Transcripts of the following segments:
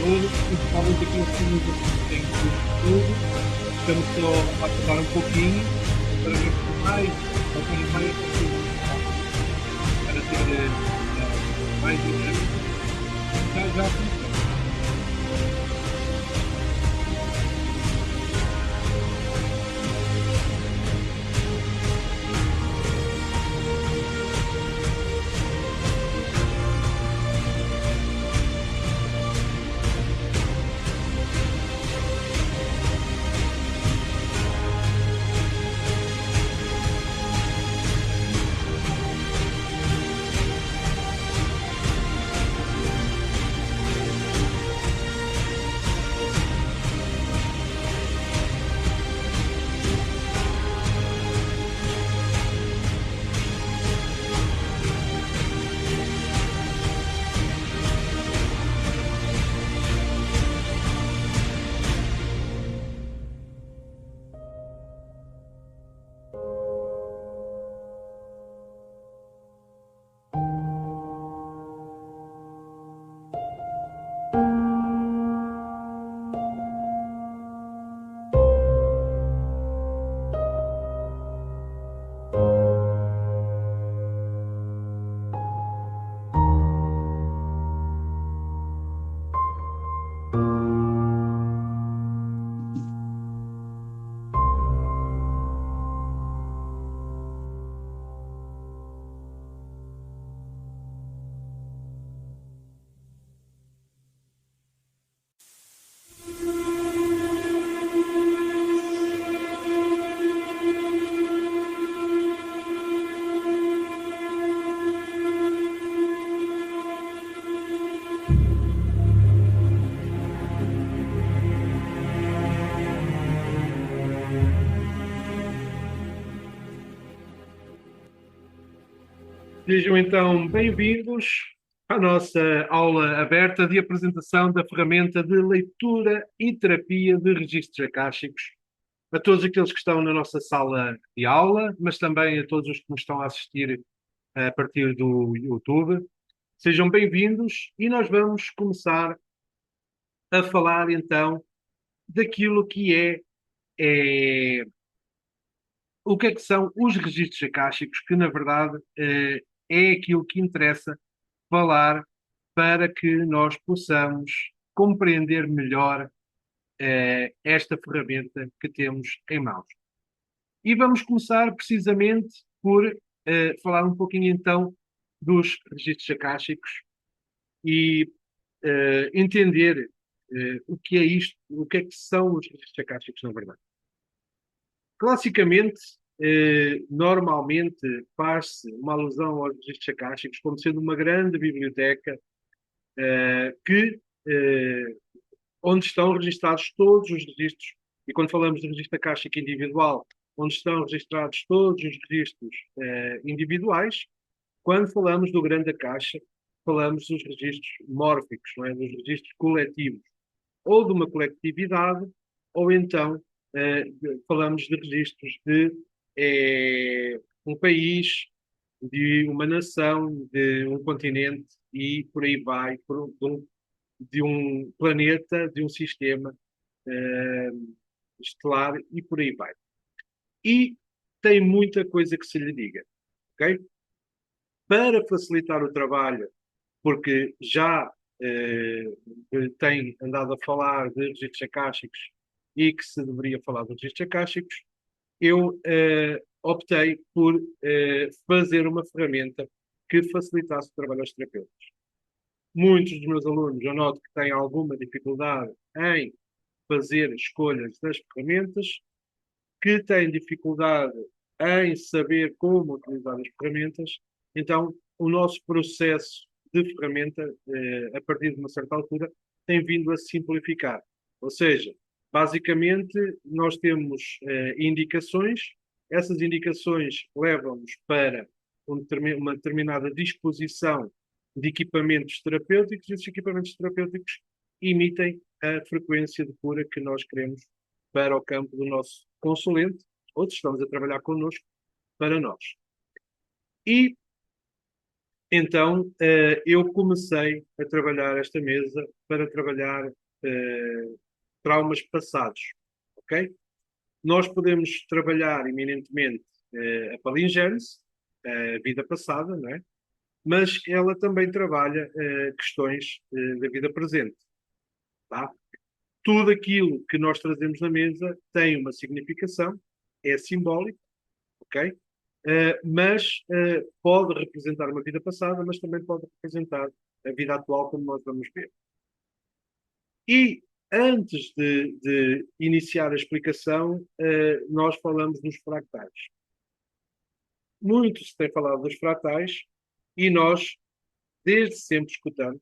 todo, principalmente aqui em cima do tem tudo. Estamos só a acabar um pouquinho para ver se mais, ou para mais para ter mais dinâmico. Já começou. Sejam então bem-vindos à nossa aula aberta de apresentação da ferramenta de leitura e terapia de registros acásticos. A todos aqueles que estão na nossa sala de aula, mas também a todos os que nos estão a assistir a partir do YouTube. Sejam bem-vindos e nós vamos começar a falar então daquilo que é o que é que são os registros acásticos, que na verdade é aquilo que interessa falar para que nós possamos compreender melhor esta ferramenta que temos em mãos. E vamos começar precisamente por falar um pouquinho então dos registros acásticos e entender o que é isto, o que é que são os registros acásticos na verdade. Classicamente, normalmente faz-se uma alusão aos registros acásticos como sendo uma grande biblioteca que, onde estão registados todos os registros, e quando falamos de registro acástico individual, onde estão registrados todos os registros individuais. Quando falamos do grande acaixa, falamos dos registros mórficos, não é? Dos registros coletivos, ou de uma coletividade, ou então falamos de registros de um país, de uma nação, de um continente e por aí vai, de um planeta, de um sistema eh, estelar e por aí vai. E tem muita coisa que se lhe diga, ok? Para facilitar o trabalho, porque já eh, tem andado a falar de registros acásticos e que se deveria falar de registros acásticos, eu optei por fazer uma ferramenta que facilitasse o trabalho aos terapeutas. Muitos dos meus alunos eu noto que têm alguma dificuldade em fazer escolhas das ferramentas, que têm dificuldade em saber como utilizar as ferramentas. Então, o nosso processo de ferramenta, a partir de uma certa altura, tem vindo a simplificar. Ou seja, basicamente, nós temos indicações, essas indicações levam-nos para uma determinada disposição de equipamentos terapêuticos, e esses equipamentos terapêuticos emitem a frequência de cura que nós queremos para o campo do nosso consulente, outros estamos a trabalhar connosco para nós. E então eu comecei a trabalhar esta mesa para trabalhar traumas passados, ok? Nós podemos trabalhar eminentemente a palingênese, a vida passada, não é? Mas ela também trabalha questões da vida presente, tá? Tudo aquilo que nós trazemos na mesa tem uma significação, é simbólico, ok? Mas pode representar uma vida passada, mas também pode representar a vida atual, como nós vamos ver. E antes de iniciar a explicação, nós falamos dos fractais. Muito se tem falado dos fractais e nós, desde sempre, escutamos,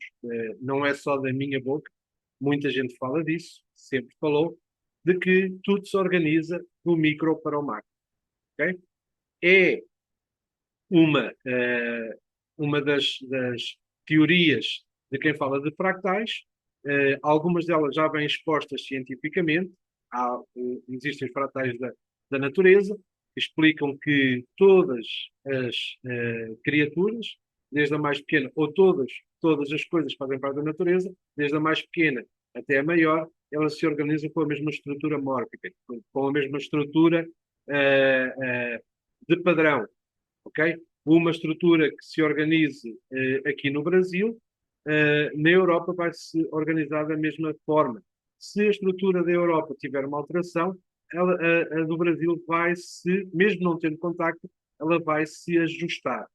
não é só da minha boca, muita gente fala disso, sempre falou, de que tudo se organiza do micro para o macro. Okay? É uma das teorias de quem fala de fractais. Algumas delas já bem expostas cientificamente. Existem os fractais da natureza, que explicam que todas as criaturas, desde a mais pequena, ou todas as coisas que fazem parte da natureza, desde a mais pequena até a maior, elas se organizam com a mesma estrutura mórfica, com a mesma estrutura de padrão, ok? Uma estrutura que se organize aqui no Brasil, na Europa vai se organizar da mesma forma. Se a estrutura da Europa tiver uma alteração, a do Brasil vai se, mesmo não tendo contacto, ela vai se ajustar,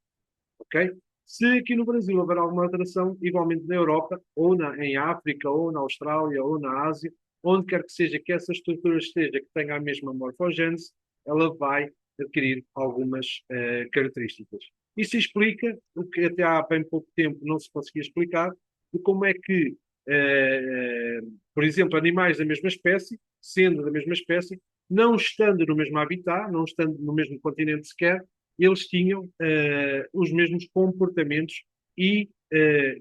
ok? Se aqui no Brasil houver alguma alteração, igualmente na Europa, ou em África, ou na Austrália, ou na Ásia, onde quer que seja que essa estrutura esteja, que tenha a mesma morfogênese, ela vai adquirir algumas características. Isso explica o que até há bem pouco tempo não se conseguia explicar, de como é que, por exemplo, animais da mesma espécie, sendo da mesma espécie, não estando no mesmo habitat, não estando no mesmo continente sequer, eles tinham os mesmos comportamentos e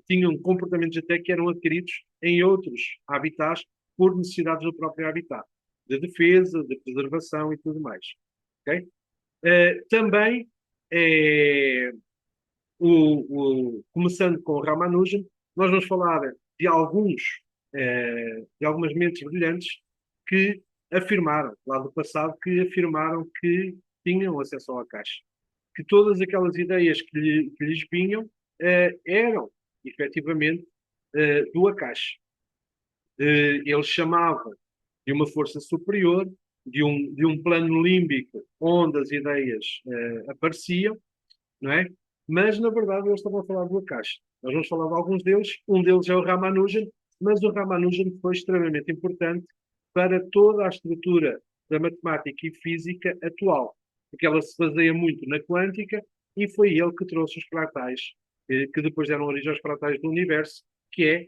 tinham comportamentos até que eram adquiridos em outros habitats por necessidades do próprio habitat, de defesa, de preservação e tudo mais. Okay? Também, começando com o Ramanujan, nós vamos falar de de algumas mentes brilhantes que afirmaram, lá do passado, que afirmaram que tinham acesso ao Akash, que todas aquelas ideias que lhes vinham eram, efetivamente, do Akash. Eles chamavam de uma força superior, de um plano límbico onde as ideias apareciam, não é? Mas, na verdade, eles estavam a falar do Akash. Nós vamos falar de alguns deles. Um deles é o Ramanujan, mas o Ramanujan foi extremamente importante para toda a estrutura da matemática e física atual, porque ela se baseia muito na quântica e foi ele que trouxe os fractais, que depois deram origem aos fractais do universo, que é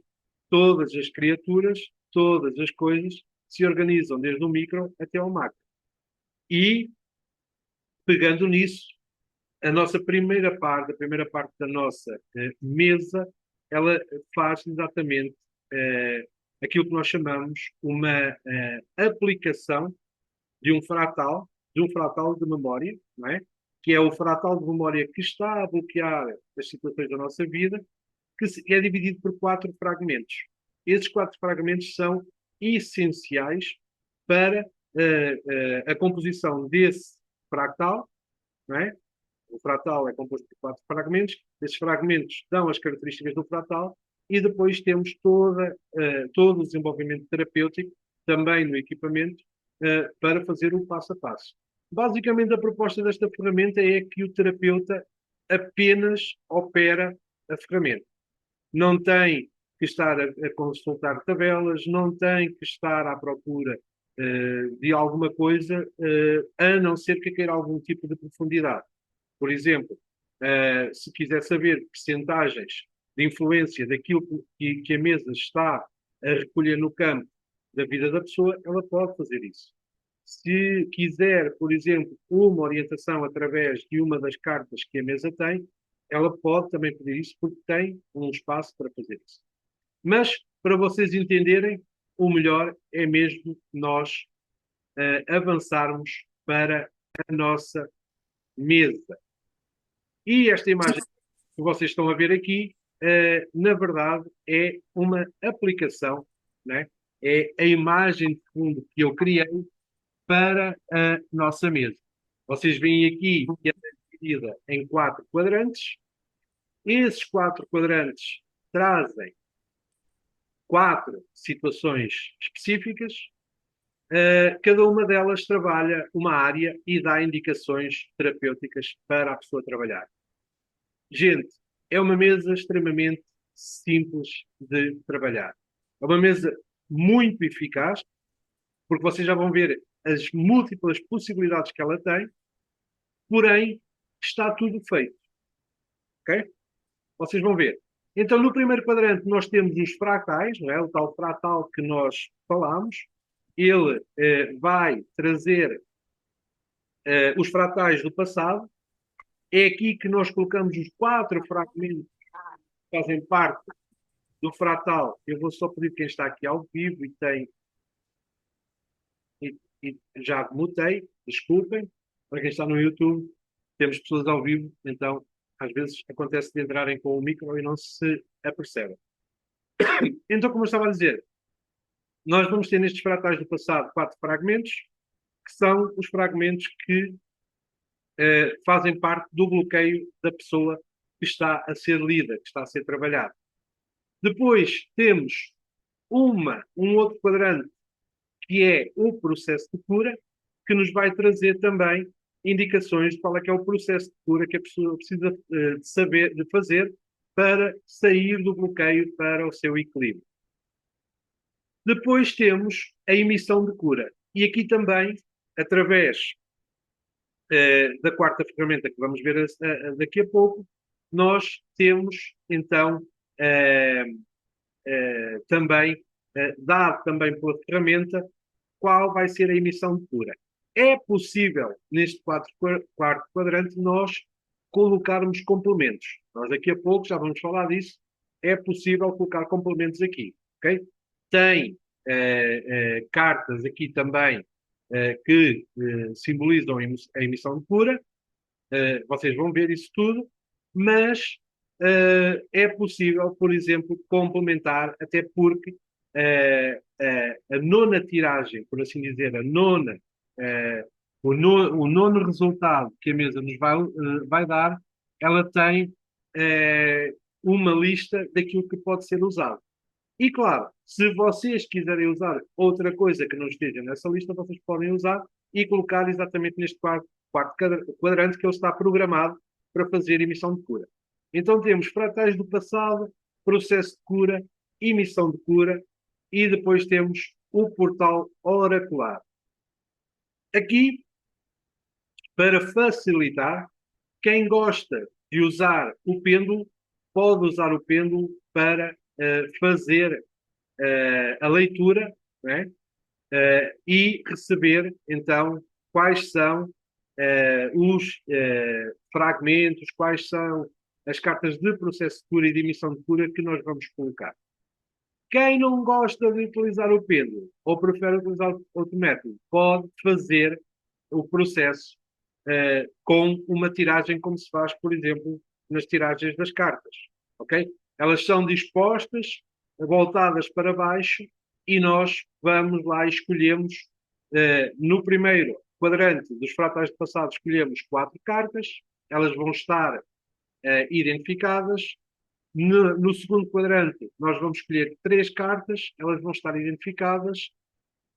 todas as criaturas, todas as coisas se organizam desde o micro até ao macro. E, pegando nisso, a primeira parte da nossa mesa, ela faz exatamente aquilo que nós chamamos uma aplicação de um fratal de memória, não é? Que é o fratal de memória que está a bloquear as situações da nossa vida, que é dividido por quatro fragmentos. Esses quatro fragmentos são essenciais para a composição desse fractal, não é? O fratal é composto por quatro fragmentos. Esses fragmentos dão as características do fratal e depois temos todo o desenvolvimento terapêutico, também no equipamento, para fazer o passo a passo. Basicamente, a proposta desta ferramenta é que o terapeuta apenas opera a ferramenta. Não tem que estar a consultar tabelas, não tem que estar à procura de alguma coisa, a não ser que queira algum tipo de profundidade. Por exemplo, se quiser saber percentagens de influência daquilo que a mesa está a recolher no campo da vida da pessoa, ela pode fazer isso. Se quiser, por exemplo, uma orientação através de uma das cartas que a mesa tem, ela pode também pedir isso porque tem um espaço para fazer isso. Mas, para vocês entenderem, o melhor é mesmo nós avançarmos para a nossa mesa. E esta imagem que vocês estão a ver aqui, na verdade, é uma aplicação, né? É a imagem de fundo que eu criei para a nossa mesa. Vocês veem aqui que ela é dividida em quatro quadrantes. Esses quatro quadrantes trazem quatro situações específicas. Cada uma delas trabalha uma área e dá indicações terapêuticas para a pessoa trabalhar. Gente, é uma mesa extremamente simples de trabalhar. É uma mesa muito eficaz, porque vocês já vão ver as múltiplas possibilidades que ela tem, porém está tudo feito. Ok? Vocês vão ver. Então, no primeiro quadrante, nós temos os fractais, não é? O tal fratal que nós falámos. Ele vai trazer os fratais do passado. É aqui que nós colocamos os quatro fragmentos que fazem parte do fratal. Eu vou só pedir quem está aqui ao vivo e tem. E já mutei, desculpem. Para quem está no YouTube, temos pessoas ao vivo, então às vezes acontece de entrarem com o micro e não se apercebem. Então, como eu estava a dizer, nós vamos ter nestes fratais do passado quatro fragmentos, que são os fragmentos que fazem parte do bloqueio da pessoa que está a ser lida, que está a ser trabalhada. Depois temos um outro quadrante que é o processo de cura, que nos vai trazer também indicações de qual é que é o processo de cura que a pessoa precisa de saber, de fazer para sair do bloqueio para o seu equilíbrio. Depois temos a emissão de cura. E aqui também, através da quarta ferramenta que vamos ver daqui a pouco, nós temos então também dado também pela ferramenta qual vai ser a emissão de cura. É possível, neste quarto quadrante, nós colocarmos complementos. Nós daqui a pouco já vamos falar disso. É possível colocar complementos aqui. Okay? Tem cartas aqui também que simbolizam a emissão de cura. Vocês vão ver isso tudo, mas é possível, por exemplo, complementar, até porque a nona tiragem, por assim dizer, o nono resultado que a mesa nos vai dar, ela tem uma lista daquilo que pode ser usado. E claro, se vocês quiserem usar outra coisa que não esteja nessa lista, vocês podem usar e colocar exatamente neste quarto quadrante que ele está programado para fazer emissão de cura. Então temos fratais do passado, processo de cura, emissão de cura e depois temos o portal oracular. Aqui, para facilitar, quem gosta de usar o pêndulo, pode usar o pêndulo para fazer a leitura, né? E receber, então, quais são os fragmentos, quais são as cartas de processo de cura e de emissão de cura que nós vamos colocar. Quem não gosta de utilizar o pêndulo ou prefere utilizar outro método, pode fazer o processo com uma tiragem como se faz, por exemplo, nas tiragens das cartas. Ok? Elas são dispostas, voltadas para baixo, e nós vamos lá e escolhemos no primeiro quadrante dos fratais de passado, escolhemos 4 cartas, elas vão estar identificadas. No segundo quadrante, nós vamos escolher 3 cartas, elas vão estar identificadas.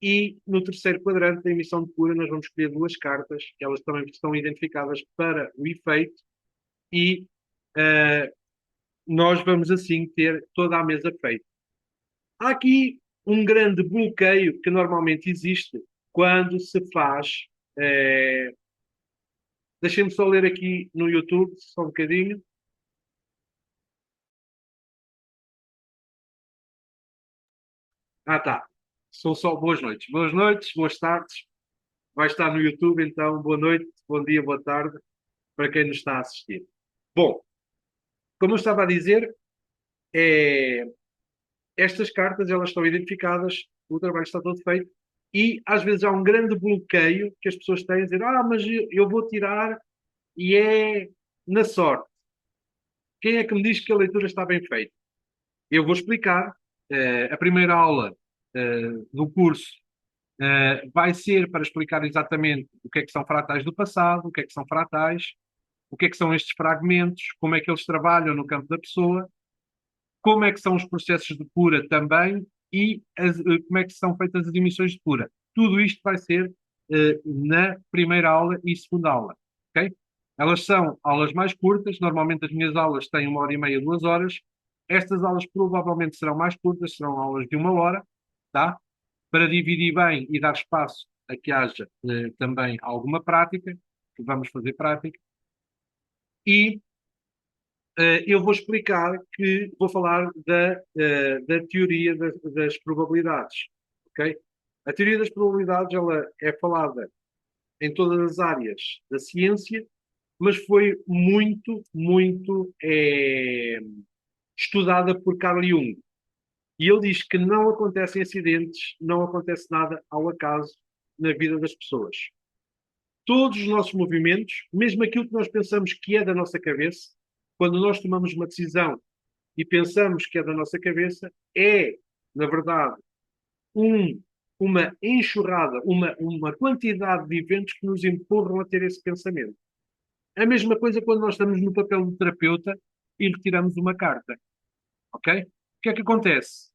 E no terceiro quadrante da emissão de cura, nós vamos escolher 2 cartas, que elas também estão identificadas para o efeito, e uh, nós vamos assim ter toda a mesa feita. Há aqui um grande bloqueio que normalmente existe quando se faz. Deixem-me só ler aqui no YouTube, só um bocadinho. Tá. São só boas noites. Boas noites, boas tardes. Vai estar no YouTube, então boa noite, bom dia, boa tarde para quem nos está a assistir. Bom, como eu estava a dizer, é, estas cartas elas estão identificadas, o trabalho está todo feito, e às vezes há um grande bloqueio que as pessoas têm a dizer, mas eu vou tirar e é na sorte. Quem é que me diz que a leitura está bem feita? Eu vou explicar. A primeira aula do curso vai ser para explicar exatamente o que é que são fratais do passado, o que é que são fratais, o que é que são estes fragmentos, como é que eles trabalham no campo da pessoa, como é que são os processos de cura também e como é que são feitas as emissões de cura. Tudo isto vai ser na primeira aula e segunda aula, ok? Elas são aulas mais curtas, normalmente as minhas aulas têm 1 hora e meia, 2 horas. Estas aulas provavelmente serão mais curtas, serão aulas de 1 hora, tá? Para dividir bem e dar espaço a que haja também alguma prática, que vamos fazer prática. E eu vou explicar que vou falar da teoria das probabilidades, ok? A teoria das probabilidades ela é falada em todas as áreas da ciência, mas foi muito estudada por Carl Jung. E ele diz que não acontecem acidentes, não acontece nada ao acaso na vida das pessoas. Todos os nossos movimentos, mesmo aquilo que nós pensamos que é da nossa cabeça, quando nós tomamos uma decisão e pensamos que é da nossa cabeça, é, na verdade, um, uma enxurrada, uma quantidade de eventos que nos empurram a ter esse pensamento. A mesma coisa quando nós estamos no papel do terapeuta e retiramos uma carta. Ok? O que é que acontece?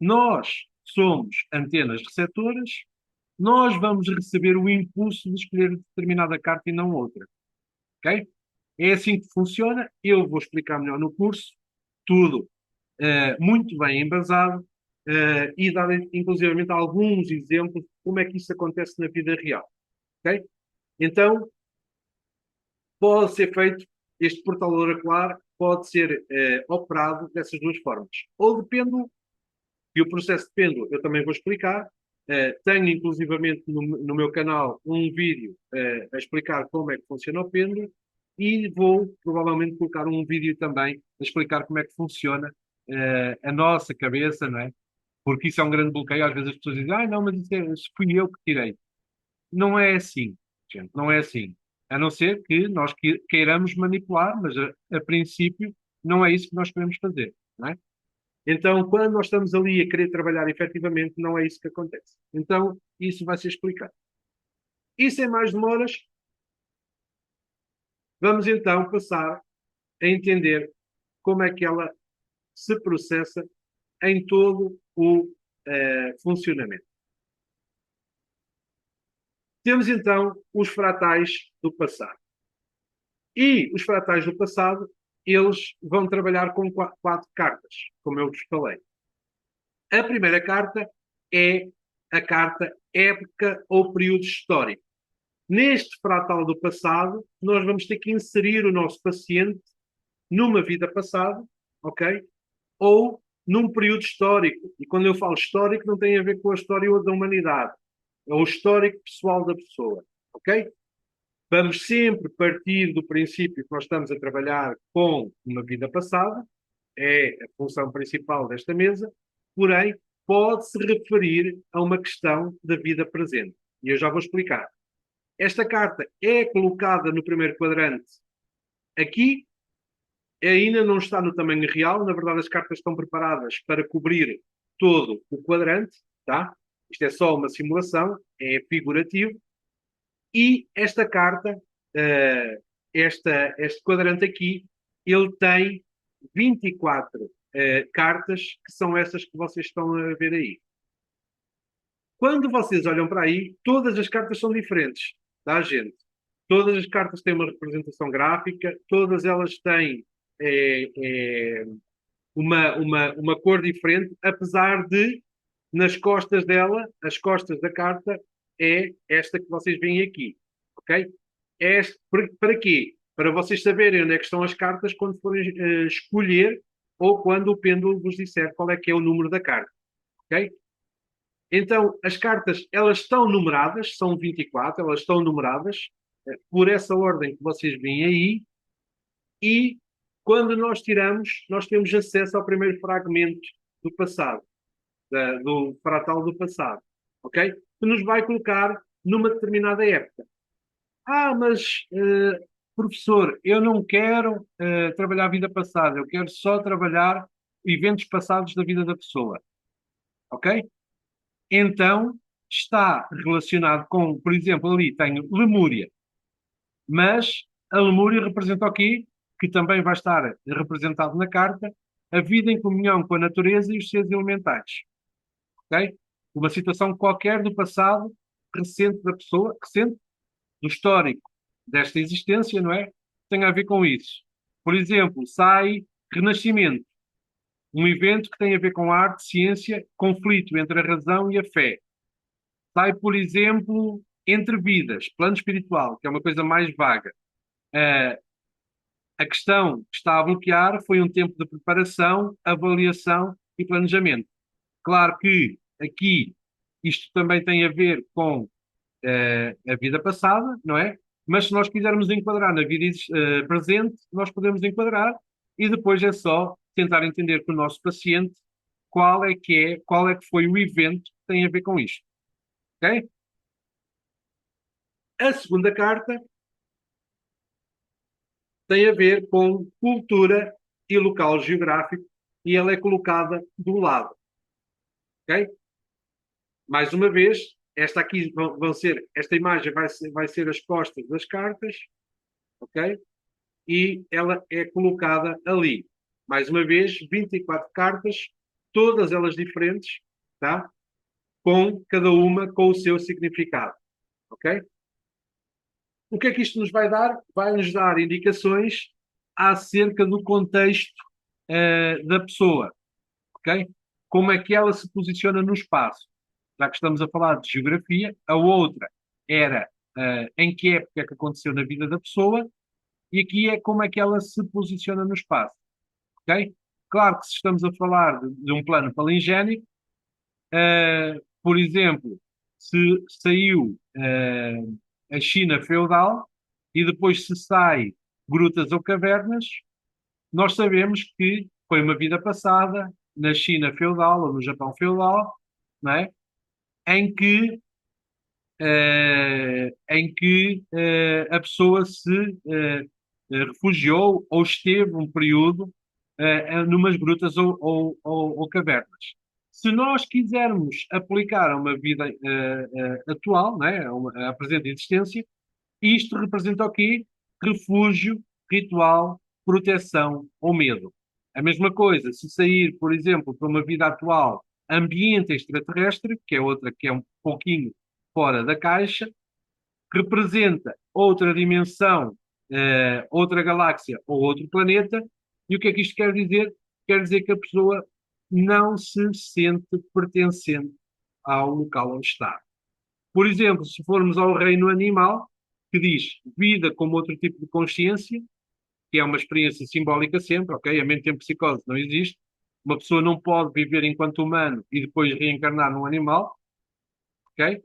Nós somos antenas receptoras, nós vamos receber o impulso de escolher determinada carta e não outra. Ok? É assim que funciona. Eu vou explicar melhor no curso, tudo muito bem embasado e dar inclusivamente alguns exemplos de como é que isso acontece na vida real. Ok? Então, pode ser feito, este portal oracular pode ser operado dessas duas formas. Ou de pêndulo, e o processo de pêndulo eu também vou explicar. Tenho inclusivamente no meu canal um vídeo a explicar como é que funciona o pêndulo e vou provavelmente colocar um vídeo também a explicar como é que funciona a nossa cabeça, não é? Porque isso é um grande bloqueio. Às vezes as pessoas dizem, não, mas isso fui eu que tirei. Não é assim, gente, não é assim. A não ser que nós queiramos manipular, mas a princípio não é isso que nós queremos fazer, não é? Então, quando nós estamos ali a querer trabalhar efetivamente, não é isso que acontece. Então, isso vai ser explicado. E sem mais demoras, vamos então passar a entender como é que ela se processa em todo o funcionamento. Temos então os fratais do passado. E os fratais do passado, eles vão trabalhar com 4 cartas, como eu vos falei. A primeira carta é a carta época ou período histórico. Neste fratal do passado, nós vamos ter que inserir o nosso paciente numa vida passada, ok? Ou num período histórico. E quando eu falo histórico, não tem a ver com a história da humanidade. É o histórico pessoal da pessoa, ok? Vamos sempre partir do princípio que nós estamos a trabalhar com uma vida passada é a função principal desta mesa, porém pode-se referir a uma questão da vida presente. E eu já vou explicar. Esta carta é colocada no primeiro quadrante aqui, ainda não está no tamanho real, na verdade as cartas estão preparadas para cobrir todo o quadrante, tá? Isto é só uma simulação, é figurativo, e esta carta, este quadrante aqui, ele tem 24 cartas, que são essas que vocês estão a ver aí. Quando vocês olham para aí, todas as cartas são diferentes, tá, gente? Todas as cartas têm uma representação gráfica, todas elas têm é, é, uma cor diferente, apesar de, nas costas dela, as costas da carta é esta que vocês veem aqui, ok? Para quê? Para vocês saberem onde é que estão as cartas quando forem escolher ou quando o pêndulo vos disser qual é que é o número da carta, ok? Então, as cartas, elas estão numeradas, são 24, elas estão numeradas por essa ordem que vocês veem aí, e quando nós tiramos, nós temos acesso ao primeiro fragmento do passado, do fratal do passado, ok? Que nos vai colocar numa determinada época. Ah, mas, professor, eu não quero trabalhar a vida passada, eu quero só trabalhar eventos passados da vida da pessoa, ok? Então, está relacionado com, por exemplo, ali tenho Lemúria, mas a Lemúria representa o quê? Que também vai estar representado na carta, a vida em comunhão com a natureza e os seres elementares, ok? Uma situação qualquer do passado recente da pessoa, recente, do histórico desta existência, não é? Tem a ver com isso. Por exemplo, sai Renascimento, um evento que tem a ver com arte, ciência, conflito entre a razão e a fé. Sai, por exemplo, Entre Vidas, plano espiritual, que é uma coisa mais vaga. A questão que está a bloquear foi um tempo de preparação, avaliação e planejamento. Claro que aqui isto também tem a ver com a vida passada, não é? Mas se nós quisermos enquadrar na vida presente, nós podemos enquadrar e depois é só tentar entender com o nosso paciente qual é que foi o evento que tem a ver com isto, ok? A segunda carta tem a ver com cultura e local geográfico e ela é colocada do lado, ok? Mais uma vez, esta aqui esta imagem vai ser as costas das cartas, ok? E ela é colocada ali. Mais uma vez, 24 cartas, todas elas diferentes, tá? Com cada uma com o seu significado, ok? O que é que isto nos vai dar? Vai nos dar indicações acerca do contexto da pessoa, ok? Como é que ela se posiciona no espaço. Já que estamos a falar de geografia, a outra era em que época é que aconteceu na vida da pessoa, e aqui é como é que ela se posiciona no espaço, ok? Claro que se estamos a falar de um plano palingénico, por exemplo, se saiu a China feudal e depois se sai grutas ou cavernas, nós sabemos que foi uma vida passada na China feudal ou no Japão feudal, não é? Em que, a pessoa se refugiou ou esteve um período numas grutas ou cavernas. Se nós quisermos aplicar a uma vida atual, né, a presente existência, isto representa o quê? Refúgio, ritual, proteção ou medo. A mesma coisa, se sair, por exemplo, para uma vida atual, ambiente extraterrestre, que é outra que é um pouquinho fora da caixa, representa outra dimensão, outra galáxia ou outro planeta. E o que é que isto quer dizer? Quer dizer que a pessoa não se sente pertencente ao local onde está. Por exemplo, se formos ao reino animal, que diz vida como outro tipo de consciência, que é uma experiência simbólica sempre, ok? A mente em psicose não existe. Uma pessoa não pode viver enquanto humano e depois reencarnar num animal, ok?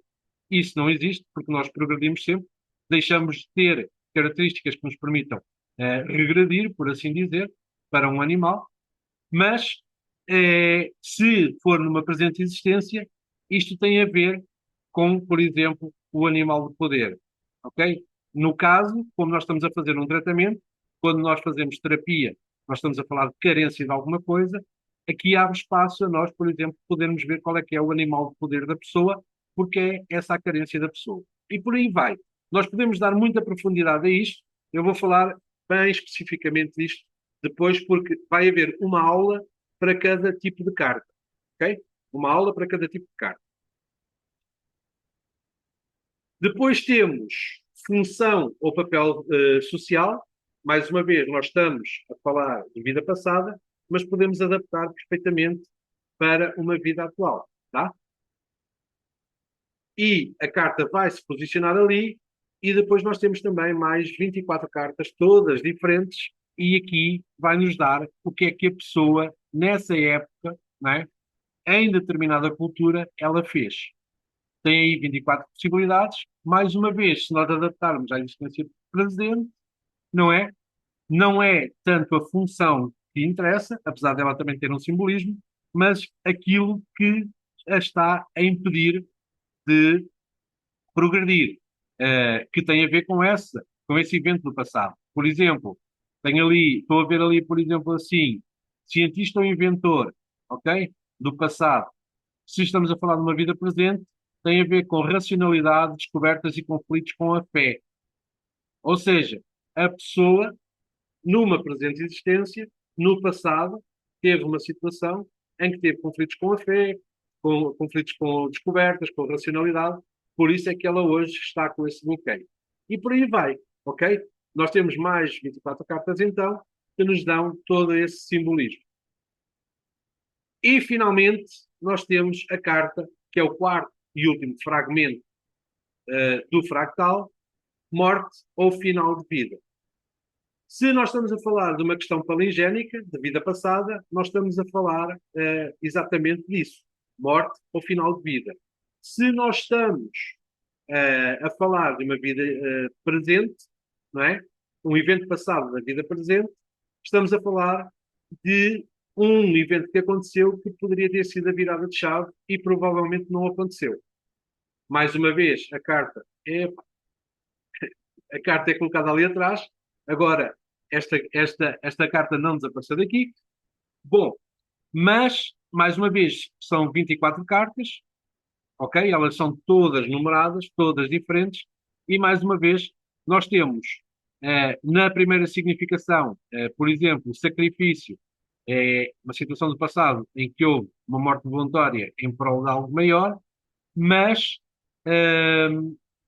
Isso não existe, porque nós progredimos sempre, deixamos de ter características que nos permitam regredir, por assim dizer, para um animal. Mas, se for numa presente existência, isto tem a ver com, por exemplo, o animal de poder, ok? No caso, como nós estamos a fazer um tratamento, quando nós fazemos terapia, nós estamos a falar de carência de alguma coisa, aqui abre espaço a nós, por exemplo, podermos ver qual é que é o animal de poder da pessoa, porque é essa a carência da pessoa. E por aí vai. Nós podemos dar muita profundidade a isto, eu vou falar bem especificamente disto depois, porque vai haver uma aula para cada tipo de carta, ok? Uma aula para cada tipo de carta. Depois temos função ou papel social. Mais uma vez, nós estamos a falar de vida passada, mas podemos adaptar perfeitamente para uma vida atual, tá? E a carta vai se posicionar ali, e depois nós temos também mais 24 cartas, todas diferentes, e aqui vai nos dar o que é que a pessoa, nessa época, não é? Em determinada cultura, ela fez. Tem aí 24 possibilidades. Mais uma vez, se nós adaptarmos à existência presente, não é? Não é tanto a função que interessa, apesar dela também ter um simbolismo, mas aquilo que a está a impedir de progredir, que tem a ver com esse evento do passado. Por exemplo, tenho ali, estou a ver ali, por exemplo, assim, cientista ou inventor, ok? Do passado. Se estamos a falar de uma vida presente, tem a ver com racionalidade, descobertas e conflitos com a fé. Ou seja, a pessoa, numa presente existência, no passado, teve uma situação em que teve conflitos com a fé, com conflitos com descobertas, com racionalidade, por isso é que ela hoje está com esse bloqueio. E por aí vai, ok? Nós temos mais 24 cartas, então, que nos dão todo esse simbolismo. E, finalmente, nós temos a carta, que é o quarto e último fragmento do fractal, morte ou final de vida. Se nós estamos a falar de uma questão palingénica, de vida passada, nós estamos a falar exatamente disso, morte ou final de vida. Se nós estamos a falar de uma vida presente, não é? Um evento passado da vida presente, estamos a falar de um evento que aconteceu que poderia ter sido a virada de chave e provavelmente não aconteceu. Mais uma vez, a carta é colocada ali atrás. Agora, esta carta não desapareceu daqui. Bom, mas, mais uma vez, são 24 cartas, ok? Elas são todas numeradas, todas diferentes, e mais uma vez, nós temos na primeira significação, por exemplo, sacrifício, é uma situação do passado em que houve uma morte voluntária em prol de algo maior, mas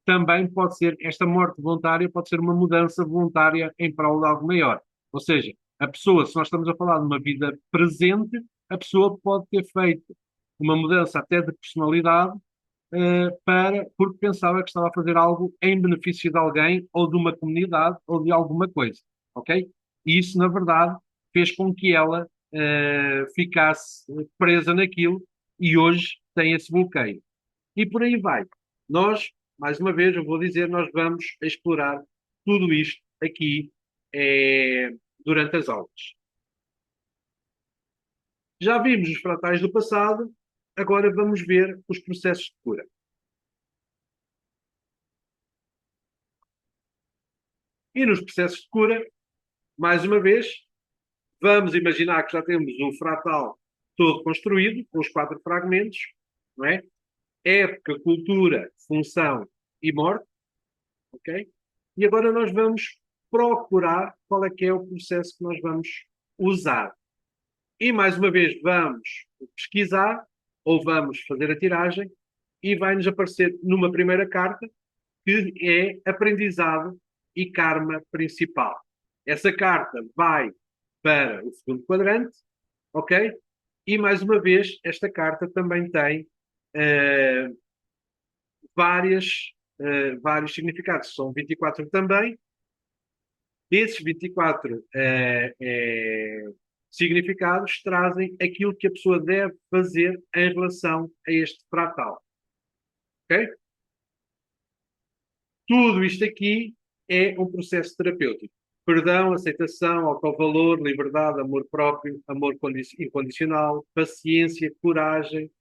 também pode ser, esta morte voluntária pode ser uma mudança voluntária em prol de algo maior. Ou seja, a pessoa, se nós estamos a falar de uma vida presente, a pessoa pode ter feito uma mudança até de personalidade porque pensava que estava a fazer algo em benefício de alguém ou de uma comunidade ou de alguma coisa, ok? E isso, na verdade, fez com que ela ficasse presa naquilo e hoje tem esse bloqueio. E por aí vai. Nós, mais uma vez, eu vou dizer, nós vamos explorar tudo isto aqui durante as aulas. Já vimos os fratais do passado, agora vamos ver os processos de cura. E nos processos de cura, mais uma vez, vamos imaginar que já temos o fratal todo construído, com os 4 fragmentos, não é? Época, cultura, função e morte, ok? E agora nós vamos procurar qual é que é o processo que nós vamos usar. E mais uma vez vamos pesquisar ou vamos fazer a tiragem e vai-nos aparecer numa primeira carta que é aprendizado e karma principal. Essa carta vai para o segundo quadrante, ok? E mais uma vez, esta carta também tem uh, vários significados. São 24 também. Esses 24 significados trazem aquilo que a pessoa deve fazer em relação a este fratal. Ok? Tudo isto aqui é um processo terapêutico. Perdão, aceitação, autovalor, liberdade, amor próprio, amor incondicional, paciência, coragem,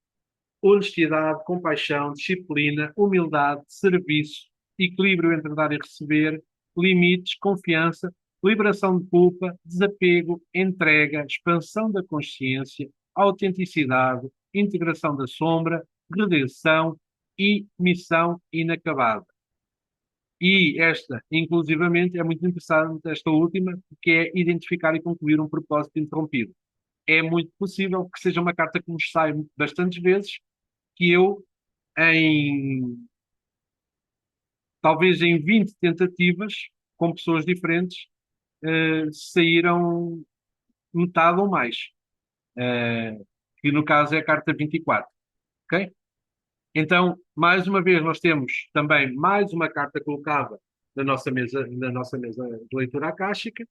honestidade, compaixão, disciplina, humildade, serviço, equilíbrio entre dar e receber, limites, confiança, liberação de culpa, desapego, entrega, expansão da consciência, autenticidade, integração da sombra, redenção e missão inacabada. E esta, inclusivamente, é muito interessante, esta última, que é identificar e concluir um propósito interrompido. É muito possível que seja uma carta que nos sai bastantes vezes, que eu, em talvez em 20 tentativas, com pessoas diferentes, saíram metade ou mais, eh, que no caso é a carta 24, ok? Então, mais uma vez, nós temos também mais uma carta colocada na nossa mesa de leitura akáshica.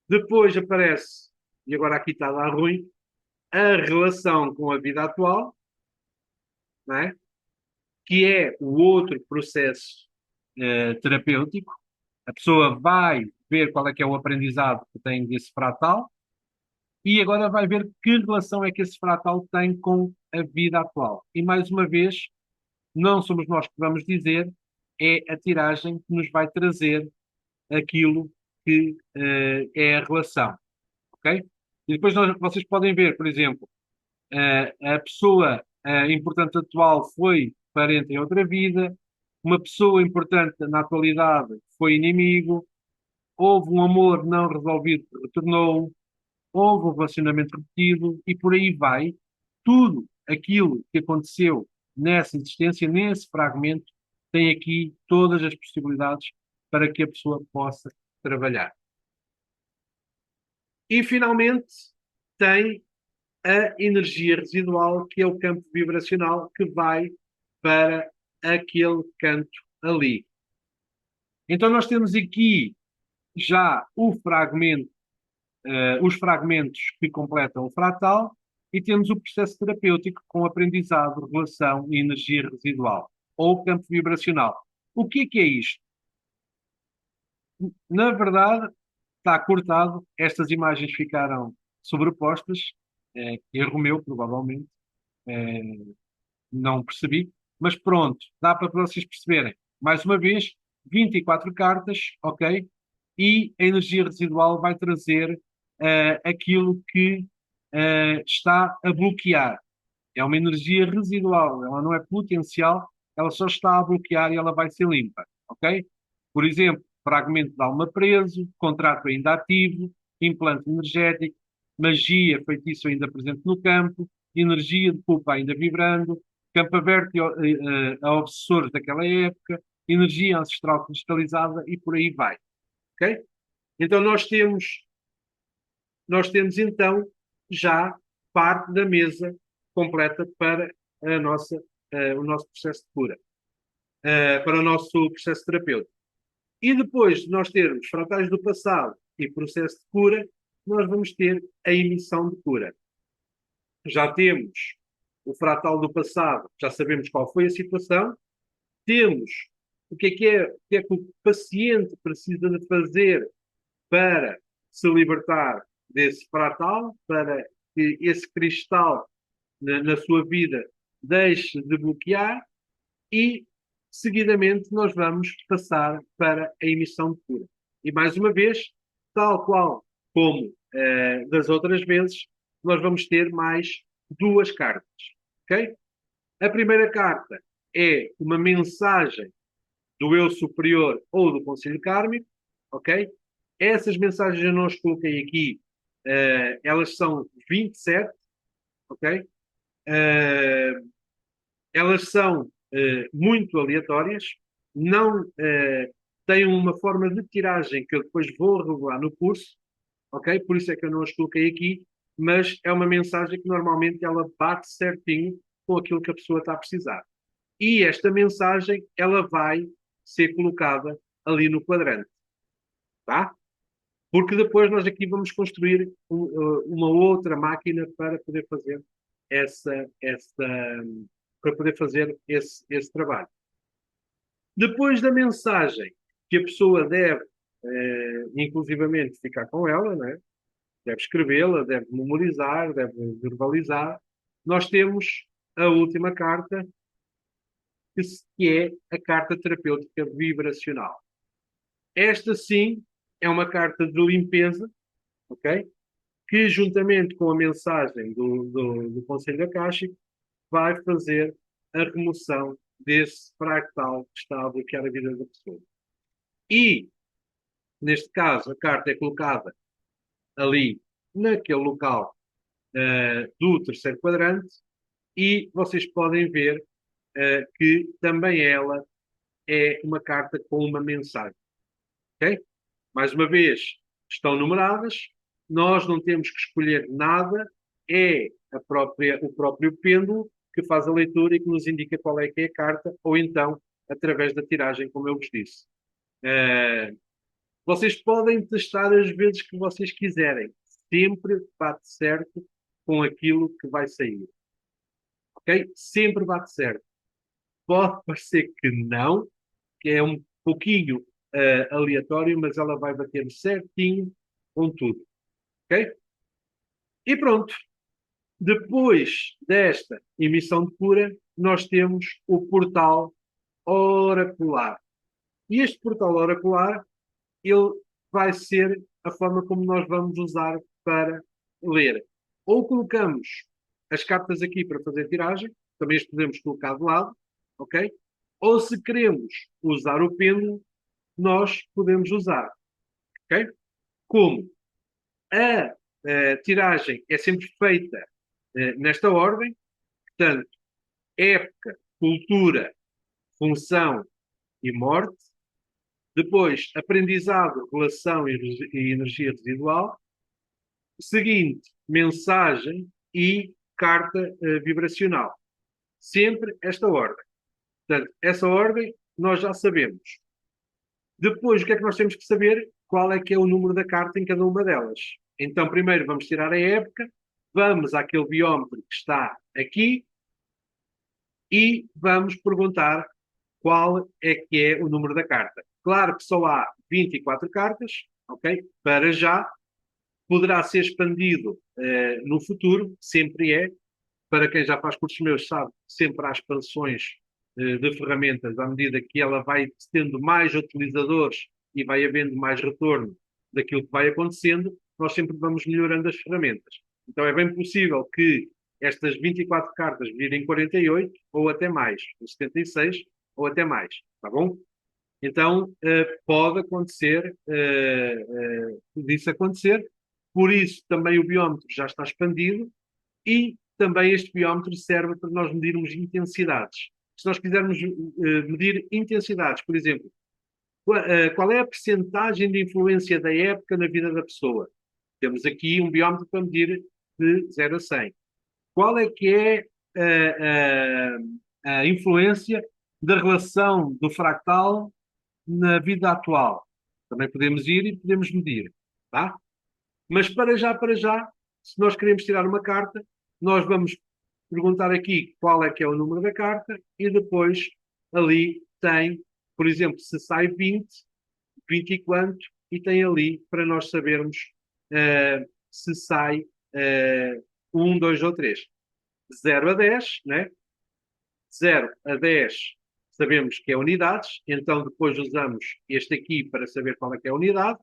Depois aparece, e agora aqui está a dar ruim, a relação com a vida atual, não é? Que é o outro processo terapêutico. A pessoa vai ver qual é que é o aprendizado que tem desse fratal e agora vai ver que relação é que esse fratal tem com a vida atual. E mais uma vez, não somos nós que vamos dizer, é a tiragem que nos vai trazer aquilo que é a relação, ok? E depois vocês podem ver, por exemplo, a pessoa importante atual foi parente em outra vida, uma pessoa importante na atualidade foi inimigo, houve um amor não resolvido que retornou, houve um relacionamento repetido e por aí vai. Tudo aquilo que aconteceu nessa existência, nesse fragmento, tem aqui todas as possibilidades para que a pessoa possa trabalhar. E finalmente tem a energia residual, que é o campo vibracional que vai para aquele canto ali. Então nós temos aqui já o fragmento, os fragmentos que completam o fratal e temos o processo terapêutico com aprendizado, relação e energia residual, ou campo vibracional. O que é isto? Na verdade, está cortado, estas imagens ficaram sobrepostas, erro meu, provavelmente, é, não percebi, mas pronto, dá para vocês perceberem. Mais uma vez, 24 cartas, ok? E a energia residual vai trazer aquilo que está a bloquear. É uma energia residual, ela não é potencial, ela só está a bloquear e ela vai ser limpa, ok? Por exemplo, fragmento de alma preso, contrato ainda ativo, implante energético, magia, feitiço ainda presente no campo, energia de culpa ainda vibrando, campo aberto a obsessores daquela época, energia ancestral cristalizada e por aí vai, ok? Então nós temos então já parte da mesa completa para o nosso processo de cura, para o nosso processo terapêutico. E depois de nós termos fratais do passado e processo de cura, nós vamos ter a emissão de cura. Já temos o fratal do passado, já sabemos qual foi a situação, temos o que é que o paciente precisa de fazer para se libertar desse fratal, para que esse cristal na sua vida deixe de bloquear e, seguidamente, nós vamos passar para a emissão de cura. E, mais uma vez, tal qual como das outras vezes, nós vamos ter mais duas cartas. Ok? A primeira carta é uma mensagem do eu superior ou do conselho kármico. Ok? Essas mensagens eu não as coloquei aqui, elas são 27, ok? Elas são muito aleatórias, não têm uma forma de tiragem que eu depois vou revelar no curso, ok? Por isso é que eu não as coloquei aqui, mas é uma mensagem que normalmente ela bate certinho com aquilo que a pessoa está a precisar. E esta mensagem, ela vai ser colocada ali no quadrante, tá? Porque depois nós aqui vamos construir uma outra máquina para poder fazer essa para poder fazer esse trabalho. Depois da mensagem que a pessoa deve inclusivamente ficar com ela, né? Deve escrevê-la, deve memorizar, deve verbalizar. Nós temos a última carta, que é a carta terapêutica vibracional. Esta sim é uma carta de limpeza, ok? Que juntamente com a mensagem do Conselho Akáshico vai fazer a remoção desse fractal que está a bloquear a vida da pessoa. E, neste caso, a carta é colocada ali, naquele local do terceiro quadrante, e vocês podem ver que também ela é uma carta com uma mensagem. Ok? Mais uma vez, estão numeradas, nós não temos que escolher nada, é o próprio pêndulo que faz a leitura e que nos indica qual é que é a carta, ou então através da tiragem, como eu vos disse. Vocês podem testar as vezes que vocês quiserem, sempre bate certo com aquilo que vai sair. Ok? Sempre bate certo. Pode parecer que não, que é um pouquinho aleatório, mas ela vai bater certinho com tudo. Ok? E pronto. Depois desta emissão de cura, nós temos o portal oracular. E este portal oracular, ele vai ser a forma como nós vamos usar para ler. Ou colocamos as cartas aqui para fazer tiragem, também as podemos colocar de lado, ok? Ou se queremos usar o pêndulo, nós podemos usar, ok? Como a tiragem é sempre feita nesta ordem, portanto, época, cultura, função e morte, depois aprendizado, relação e energia residual, seguinte, mensagem e carta vibracional. Sempre esta ordem. Portanto, essa ordem nós já sabemos. Depois, o que é que nós temos que saber? Qual é que é o número da carta em cada uma delas. Então, primeiro vamos tirar a época, vamos àquele biómetro que está aqui e vamos perguntar qual é que é o número da carta. Claro que só há 24 cartas, ok? Para já. Poderá ser expandido no futuro, sempre é. Para quem já faz cursos meus sabe, sempre há expansões de ferramentas à medida que ela vai tendo mais utilizadores e vai havendo mais retorno daquilo que vai acontecendo, nós sempre vamos melhorando as ferramentas. Então é bem possível que estas 24 cartas virem 48 ou até mais, ou 76 ou até mais, tá bom? Então pode acontecer disso acontecer, por isso também o biómetro já está expandido e também este biómetro serve para nós medirmos intensidades. Se nós quisermos medir intensidades, por exemplo, qual é a percentagem de influência da época na vida da pessoa? Temos aqui um biómetro para medir de 0 a 100. Qual é que é a influência da relação do fractal na vida atual? Também podemos ir e podemos medir, tá? Mas para já, se nós queremos tirar uma carta, nós vamos perguntar aqui qual é que é o número da carta e depois ali tem, por exemplo, se sai 20, 20 e quanto, e tem ali para nós sabermos se sai 1, 2 ou 3. 0 a 10, né? 0 a 10 sabemos que é unidades, então depois usamos este aqui para saber qual é que é a unidade.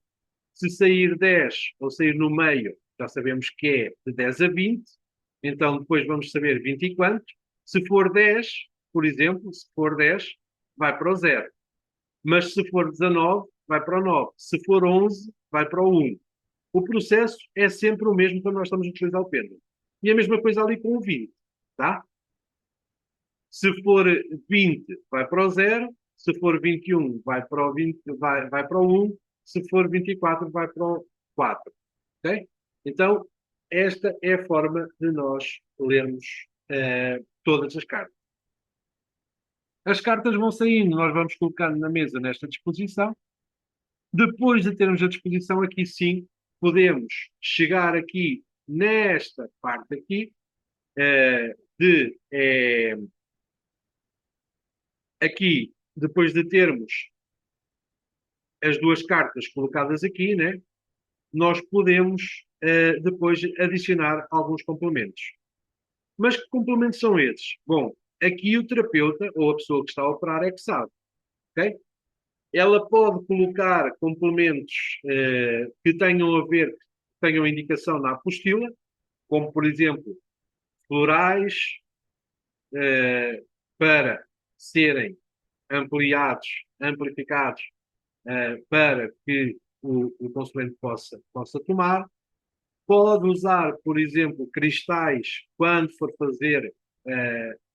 Se sair 10 ou sair no meio, já sabemos que é de 10 a 20, então depois vamos saber 20 e quanto. Se for 10, por exemplo, se for 10, vai para o 0. Mas se for 19, vai para o 9. Se for 11, vai para o 1. O processo é sempre o mesmo quando nós estamos a utilizar o pêndulo. E a mesma coisa ali com o 20, tá? Se for 20, vai para o 0. Se for 21, vai para o 20, vai para o 1. Se for 24, vai para o 4. Ok? Então, esta é a forma de nós lermos todas as cartas. As cartas vão saindo, nós vamos colocando na mesa nesta disposição. Depois de termos a disposição, aqui sim, podemos chegar aqui nesta parte aqui, aqui, depois de termos as duas cartas colocadas aqui, né, nós podemos depois adicionar alguns complementos. Mas que complementos são esses? Bom, aqui o terapeuta ou a pessoa que está a operar é que sabe, ok? Ela pode colocar complementos que tenham a ver, que tenham indicação na apostila, como por exemplo florais, para serem ampliados, amplificados, para que o consulente possa tomar. Pode usar, por exemplo, cristais quando for fazer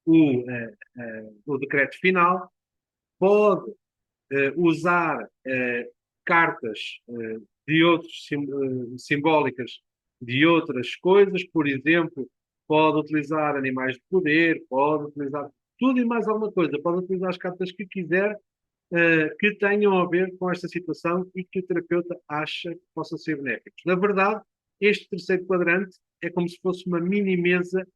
o decreto final. Pode usar cartas de outros simbólicas de outras coisas, por exemplo, pode utilizar animais de poder, pode utilizar tudo e mais alguma coisa, pode utilizar as cartas que quiser que tenham a ver com esta situação e que o terapeuta acha que possam ser benéficos. Na verdade, este terceiro quadrante é como se fosse uma mini mesa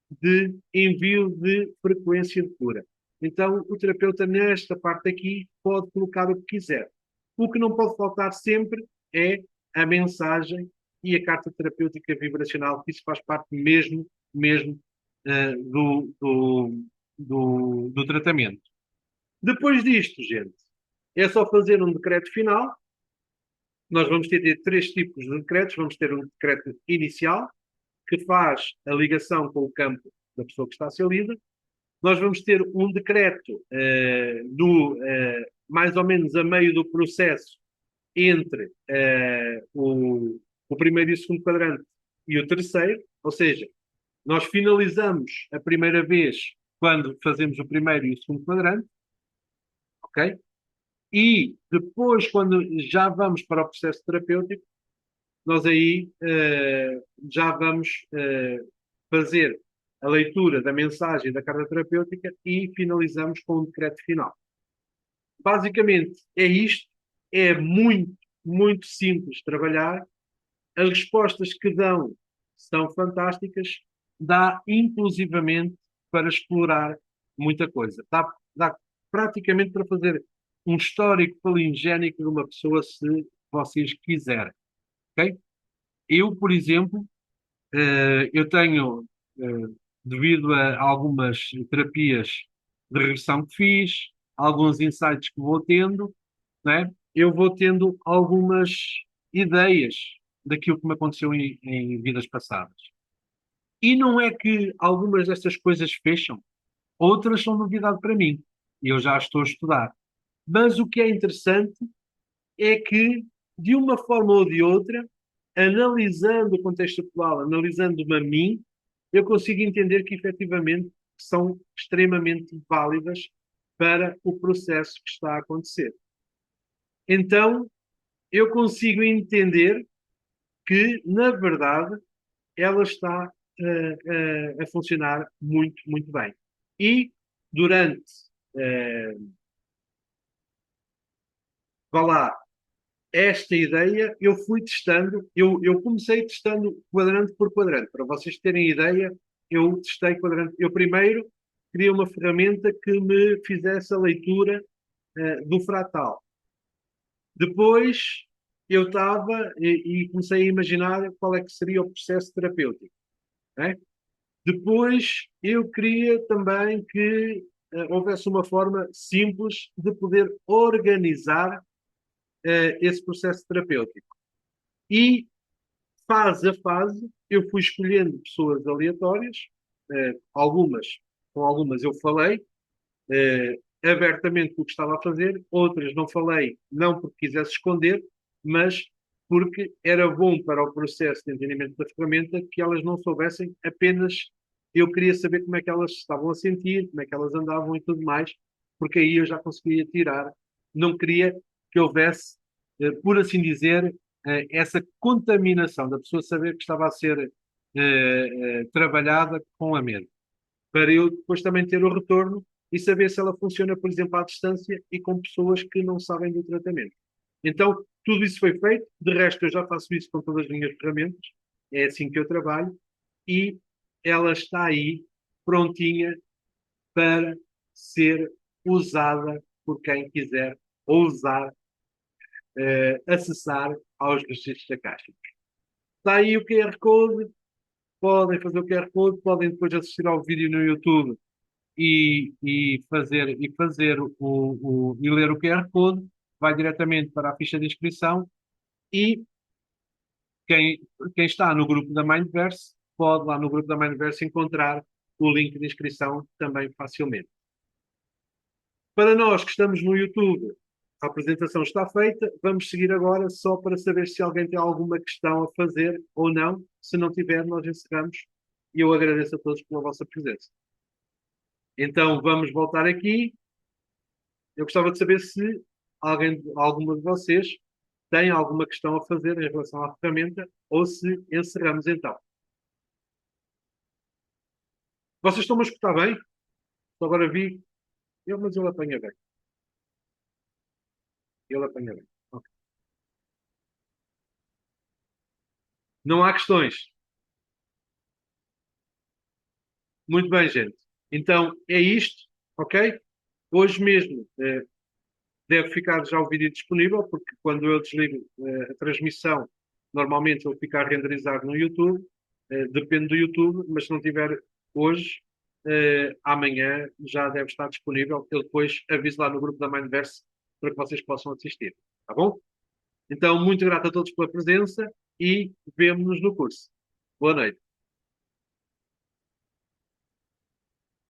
de envio de frequência de cura. Então, o terapeuta, nesta parte aqui, pode colocar o que quiser. O que não pode faltar sempre é a mensagem e a carta terapêutica vibracional, que isso faz parte mesmo do tratamento. Depois disto, gente, é só fazer um decreto final. Nós vamos ter três tipos de decretos. Vamos ter um decreto inicial, que faz a ligação com o campo da pessoa que está a ser lida. Nós vamos ter um decreto mais ou menos a meio do processo entre o primeiro e o segundo quadrante e o terceiro, ou seja, nós finalizamos a primeira vez quando fazemos o primeiro e o segundo quadrante, ok? E depois, quando já vamos para o processo terapêutico, nós aí já vamos fazer a leitura da mensagem da carta terapêutica e finalizamos com o decreto final. Basicamente é isto, é muito simples trabalhar, as respostas que dão são fantásticas, dá inclusivamente para explorar muita coisa. Dá praticamente para fazer um histórico palingénico de uma pessoa se vocês quiserem. Okay? Eu, por exemplo, eu tenho, devido a algumas terapias de regressão que fiz, alguns insights que vou tendo, né? Eu vou tendo algumas ideias daquilo que me aconteceu em vidas passadas. E não é que algumas destas coisas fecham, outras são novidade para mim. E eu já estou a estudar. Mas o que é interessante é que, de uma forma ou de outra, analisando o contexto atual, analisando-me a mim, eu consigo entender que efetivamente são extremamente válidas para o processo que está a acontecer. Então, eu consigo entender que, na verdade, ela está a funcionar muito bem. E durante, vá lá, esta ideia eu fui testando, eu comecei testando quadrante por quadrante. Para vocês terem ideia, eu testei quadrante. Eu primeiro queria uma ferramenta que me fizesse a leitura do fratal. Depois eu estava e comecei a imaginar qual é que seria o processo terapêutico. Né? Depois eu queria também que houvesse uma forma simples de poder organizar esse processo terapêutico. E fase a fase, eu fui escolhendo pessoas aleatórias, com algumas eu falei abertamente o que estava a fazer, outras não falei, não porque quisesse esconder, mas porque era bom para o processo de entendimento da ferramenta que elas não soubessem apenas. Eu queria saber como é que elas estavam a sentir, como é que elas andavam e tudo mais, porque aí eu já conseguia tirar. Não queria que houvesse, por assim dizer, essa contaminação da pessoa saber que estava a ser trabalhada com a mente, para eu depois também ter o retorno e saber se ela funciona, por exemplo, à distância e com pessoas que não sabem do tratamento. Então, tudo isso foi feito. De resto, eu já faço isso com todas as minhas ferramentas. É assim que eu trabalho. E ela está aí, prontinha para ser usada por quem quiser ousar acessar aos registros acásticos. Está aí o QR Code, podem fazer o QR Code, podem depois assistir ao vídeo no YouTube e fazer e ler o QR Code, vai diretamente para a ficha de inscrição e quem, quem está no grupo da Mindverse pode lá no grupo da Mindverse encontrar o link de inscrição também facilmente. Para nós que estamos no YouTube, a apresentação está feita. Vamos seguir agora só para saber se alguém tem alguma questão a fazer ou não. Se não tiver, nós encerramos e eu agradeço a todos pela vossa presença. Então vamos voltar aqui. Eu gostava de saber se alguma de vocês tem alguma questão a fazer em relação à ferramenta ou se encerramos então. Vocês estão-me a escutar bem? Agora vi. Mas ele apanha bem. Ele apanha bem. Ok. Não há questões. Muito bem, gente. Então é isto, ok? Hoje mesmo deve ficar já o vídeo disponível, porque quando eu desligo a transmissão, normalmente ele fica a renderizar no YouTube. Depende do YouTube, mas se não tiver hoje, amanhã já deve estar disponível. Eu depois aviso lá no grupo da Mindverse para que vocês possam assistir. Tá bom? Então, muito grato a todos pela presença e vemo-nos no curso. Boa noite.